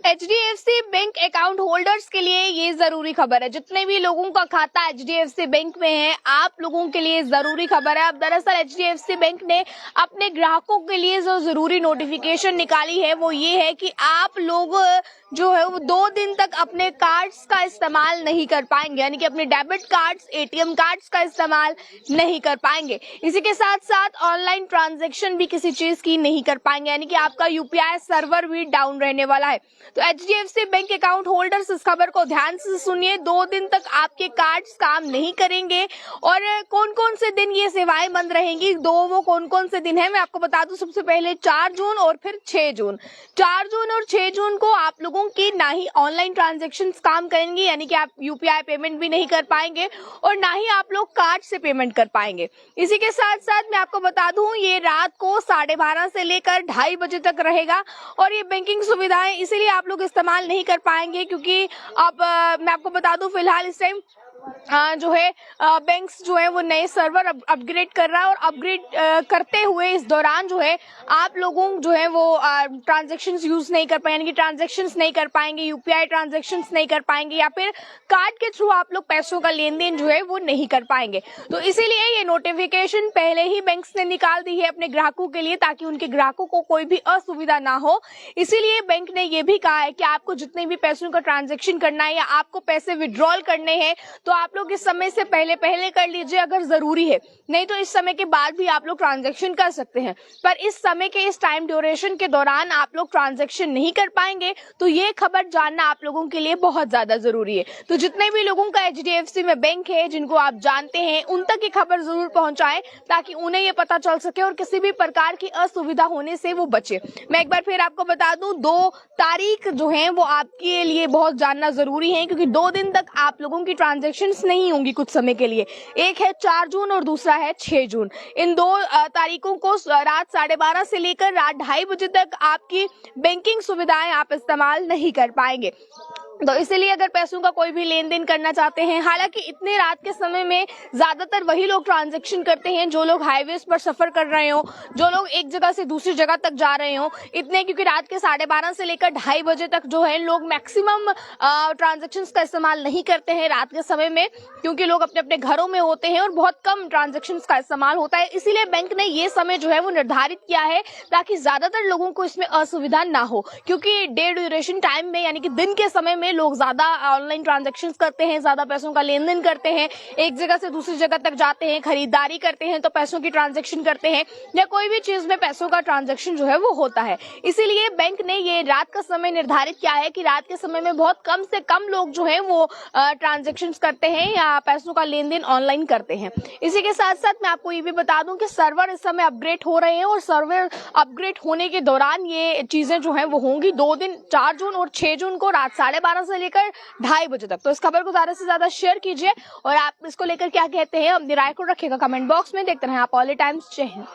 HDFC bank account holders के लिए ये जरूरी खबर है। जितने भी लोगों का खाता एचडीएफसी बैंक में है, आप लोगों के लिए जरूरी खबर है। अब दरअसल एचडीएफसी बैंक ने अपने ग्राहकों के लिए जो जरूरी नोटिफिकेशन निकाली है वो ये है कि आप लोग जो है वो 2 दिन तक अपने कार्ड्स का इस्तेमाल नहीं कर पाएंगे, यानी कि अपने डेबिट कार्ड्स, एटीएम कार्ड्स का इस्तेमाल नहीं कर पाएंगे। इसी के साथ साथ ऑनलाइन ट्रांजैक्शन भी किसी चीज की नहीं कर पाएंगे, यानी कि आपका यूपीआई सर्वर भी डाउन रहने वाला है। तो एचडीएफसी बैंक अकाउंट होल्डर्स इस खबर को ध्यान से सुनिए। 2 दिन तक आपके कार्ड्स काम नहीं करेंगे। और कौन कौन से दिन ये सेवाएं बंद रहेंगी, वो कौन कौन से दिन है मैं आपको बता दूं। सबसे पहले 4 जून और फिर 6 जून। 4 जून और 6 जून को आप लोगों की ना ही ऑनलाइन ट्रांजेक्शन काम करेंगे, यानी कि आप यूपीआई पेमेंट भी नहीं कर पाएंगे और ना ही आप लोग कार्ड से पेमेंट कर पाएंगे। इसी के साथ साथ मैं आपको बता दूं ये रात को 12:30 से लेकर 2:30 बजे तक रहेगा। और ये बैंकिंग सुविधाएं इसीलिए आप लोग इस्तेमाल नहीं कर पाएंगे क्योंकि अब मैं आपको बता दूं फिलहाल इस टाइम जो है बैंक्स जो है वो नए सर्वर अपग्रेड कर रहा है। और अपग्रेड करते हुए इस दौरान जो है आप लोगों जो है वो ट्रांजैक्शंस यूज नहीं कर पाएंगे, यानी कि ट्रांजैक्शंस नहीं कर पाएंगे, यूपीआई ट्रांजैक्शंस नहीं कर पाएंगे, या फिर कार्ड के थ्रू आप लोग पैसों का लेन देन जो है वो नहीं कर पाएंगे। तो इसीलिए ये नोटिफिकेशन पहले ही बैंक्स ने निकाल दी है अपने ग्राहकों के लिए, ताकि उनके ग्राहकों को कोई भी असुविधा ना हो। इसीलिए बैंक ने ये भी कहा है कि आपको जितने भी पैसों का ट्रांजैक्शन करना है या आपको पैसे विड्रॉल करने हैं तो आप लोग इस समय से पहले कर लीजिए अगर जरूरी है, नहीं तो इस समय के बाद भी आप लोग ट्रांजैक्शन कर सकते हैं। पर इस समय के इस टाइम ड्यूरेशन के दौरान आप लोग ट्रांजैक्शन नहीं कर पाएंगे। तो ये खबर जानना आप लोगों के लिए बहुत ज्यादा जरूरी है। तो जितने भी लोगों का एचडीएफसी में बैंक है, जिनको आप जानते हैं, उन तक ये खबर जरूर पहुंचाएं ताकि उन्हें ये पता चल सके और किसी भी प्रकार की असुविधा होने से वो बचे। मैं एक बार फिर आपको बता दूं 2 तारीख जो है वो आपके लिए बहुत जानना जरूरी है, क्योंकि 2 दिन तक आप लोगों की ट्रांजैक्शन नहीं होंगी कुछ समय के लिए। एक है 4 जून और दूसरा है 6 जून। इन 2 तारीखों को रात 12:30 से लेकर रात 2:30 बजे तक आपकी बैंकिंग सुविधाएं आप इस्तेमाल नहीं कर पाएंगे। तो इसीलिए अगर पैसों का कोई भी लेन देन करना चाहते हैं, हालांकि इतने रात के समय में ज्यादातर वही लोग ट्रांजैक्शन करते हैं जो लोग हाईवेज पर सफर कर रहे हो, जो लोग एक जगह से दूसरी जगह तक जा रहे हो, इतने, क्योंकि रात के 12:30 से लेकर 2:30 बजे तक जो है लोग मैक्सिमम ट्रांजैक्शंस का इस्तेमाल नहीं करते हैं रात के समय में, क्योंकि लोग अपने अपने घरों में होते हैं और बहुत कम ट्रांजैक्शंस का इस्तेमाल होता है। इसीलिए बैंक ने ये समय जो है वो निर्धारित किया है ताकि ज्यादातर लोगों को इसमें असुविधा ना हो, क्योंकि डे ड्यूरेशन टाइम में, यानी कि दिन के समय में लोग ज्यादा ऑनलाइन ट्रांजैक्शंस करते हैं, ज्यादा पैसों का लेन देन करते हैं, एक जगह से दूसरी जगह तक जाते हैं, खरीदारी करते हैं तो पैसों की ट्रांजैक्शन करते हैं, या कोई भी चीज में पैसों का ट्रांजैक्शन जो है वो होता है। इसीलिए बैंक ने ये रात का समय निर्धारित किया है कि रात के समय में बहुत कम से कम लोग जो है वो ट्रांजैक्शंस करते हैं या पैसों का लेन देन ऑनलाइन करते हैं। इसी के साथ साथ मैं आपको ये भी बता दूं कि सर्वर इस समय अपग्रेड हो रहे हैं और सर्वर अपग्रेड होने के दौरान ये चीजें जो है वो होंगी 2 दिन, 4 जून और 6 जून को रात 12:30 से लेकर 2:30 बजे तक। तो इस खबर को ज्यादा से ज्यादा शेयर कीजिए और आप इसको लेकर क्या कहते हैं अपनी राय को रखिएगा कमेंट बॉक्स में। देखते रहें आप ऑल टाइम्स। जय हिंद।